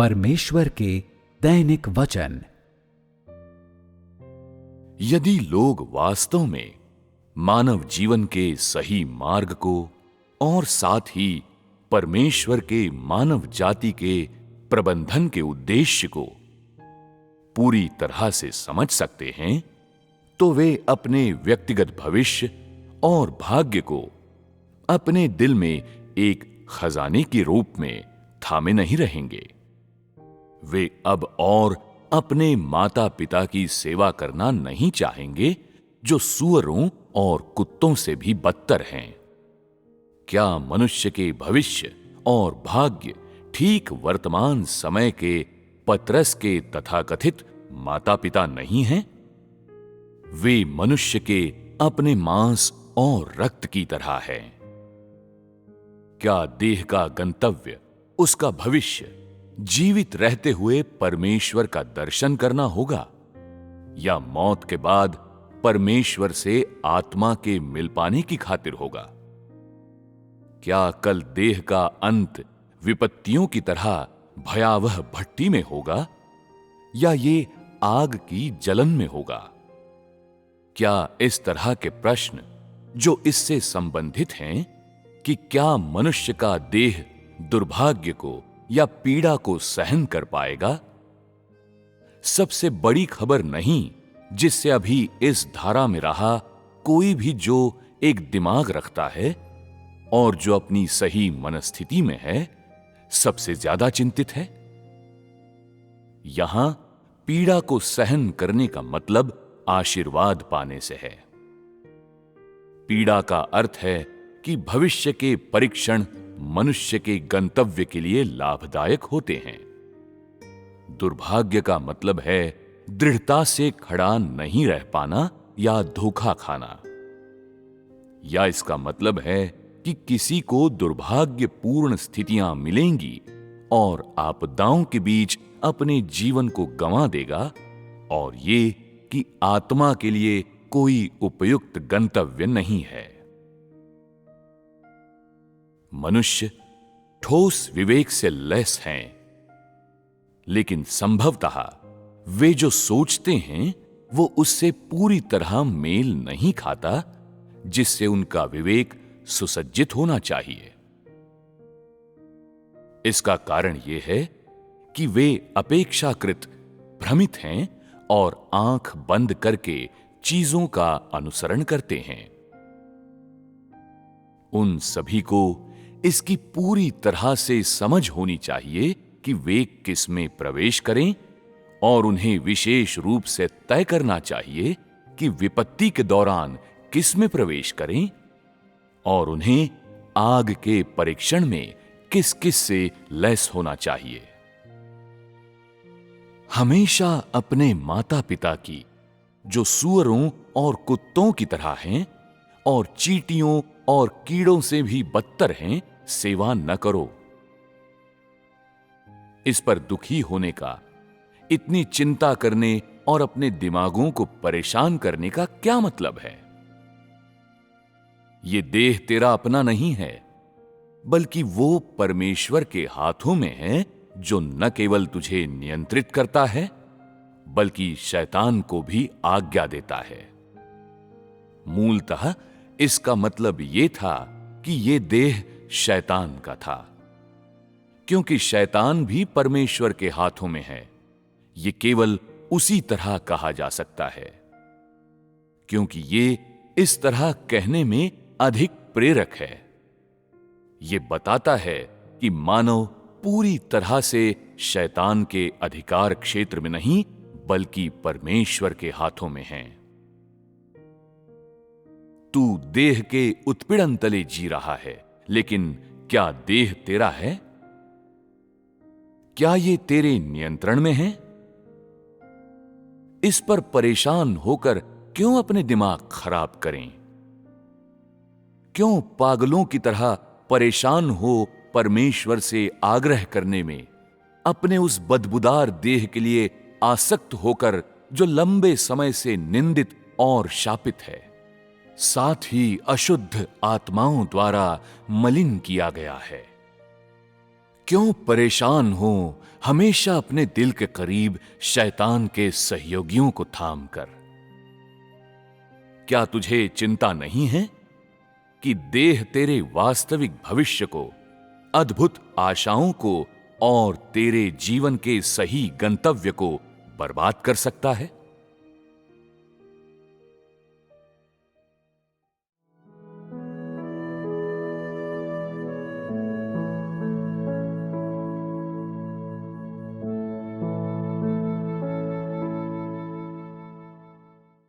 परमेश्वर के दैनिक वचन। यदि लोग वास्तव में मानव जीवन के सही मार्ग को और साथ ही परमेश्वर के मानव जाति के प्रबंधन के उद्देश्य को पूरी तरह से समझ सकते हैं, तो वे अपने व्यक्तिगत भविष्य और भाग्य को अपने दिल में एक खजाने के रूप में थामे नहीं रहेंगे। वे अब और अपने माता पिता की सेवा करना नहीं चाहेंगे, जो सूअरों और कुत्तों से भी बदतर हैं। क्या मनुष्य के भविष्य और भाग्य ठीक वर्तमान समय के पतरस के तथाकथित माता पिता नहीं हैं? वे मनुष्य के अपने मांस और रक्त की तरह हैं। क्या देह का गंतव्य, उसका भविष्य जीवित रहते हुए परमेश्वर का दर्शन करना होगा, या मौत के बाद परमेश्वर से आत्मा के मिल पाने की खातिर होगा? क्या कल देह का अंत विपत्तियों की तरह भयावह भट्टी में होगा, या ये आग की जलन में होगा? क्या इस तरह के प्रश्न जो इससे संबंधित हैं कि क्या मनुष्य का देह दुर्भाग्य को या पीड़ा को सहन कर पाएगा, सबसे बड़ी खबर नहीं जिससे अभी इस धारा में रहा कोई भी जो एक दिमाग रखता है और जो अपनी सही मनस्थिति में है, सबसे ज्यादा चिंतित है? यहां पीड़ा को सहन करने का मतलब आशीर्वाद पाने से है। पीड़ा का अर्थ है कि भविष्य के परीक्षण मनुष्य के गंतव्य के लिए लाभदायक होते हैं। दुर्भाग्य का मतलब है दृढ़ता से खड़ा नहीं रह पाना या धोखा खाना। या इसका मतलब है कि किसी को दुर्भाग्यपूर्ण स्थितियां मिलेंगी और आपदाओं के बीच अपने जीवन को गंवा देगा, और ये कि आत्मा के लिए कोई उपयुक्त गंतव्य नहीं है। मनुष्य ठोस विवेक से लैस हैं, लेकिन संभवतः वे जो सोचते हैं वो उससे पूरी तरह मेल नहीं खाता जिससे उनका विवेक सुसज्जित होना चाहिए। इसका कारण यह है कि वे अपेक्षाकृत भ्रमित हैं और आंख बंद करके चीजों का अनुसरण करते हैं। उन सभी को इसकी पूरी तरह से समझ होनी चाहिए कि वे किस में प्रवेश करें, और उन्हें विशेष रूप से तय करना चाहिए कि विपत्ति के दौरान किस में प्रवेश करें, और उन्हें आग के परीक्षण में किस किस से लैस होना चाहिए। हमेशा अपने माता पिता की, जो सूअरों और कुत्तों की तरह हैं और चींटियों और कीड़ों से भी बदतर हैं, सेवा न करो। इस पर दुखी होने का, इतनी चिंता करने और अपने दिमागों को परेशान करने का क्या मतलब है? ये देह तेरा अपना नहीं है, बल्कि वो परमेश्वर के हाथों में है, जो न केवल तुझे नियंत्रित करता है बल्कि शैतान को भी आज्ञा देता है। मूलतः इसका मतलब यह था कि यह देह शैतान का था, क्योंकि शैतान भी परमेश्वर के हाथों में है। यह केवल उसी तरह कहा जा सकता है, क्योंकि यह इस तरह कहने में अधिक प्रेरक है। यह बताता है कि मानव पूरी तरह से शैतान के अधिकार क्षेत्र में नहीं, बल्कि परमेश्वर के हाथों में है। तू देह के उत्पीड़न तले जी रहा है, लेकिन क्या देह तेरा है? क्या ये तेरे नियंत्रण में है? इस पर परेशान होकर क्यों अपने दिमाग खराब करें? क्यों पागलों की तरह परेशान हो परमेश्वर से आग्रह करने में, अपने उस बदबूदार देह के लिए आसक्त होकर जो लंबे समय से निंदित और शापित है, साथ ही अशुद्ध आत्माओं द्वारा मलिन किया गया है? क्यों परेशान हो हमेशा अपने दिल के करीब शैतान के सहयोगियों को थाम कर। क्या तुझे चिंता नहीं है कि देह तेरे वास्तविक भविष्य को, अद्भुत आशाओं को और तेरे जीवन के सही गंतव्य को बर्बाद कर सकता है?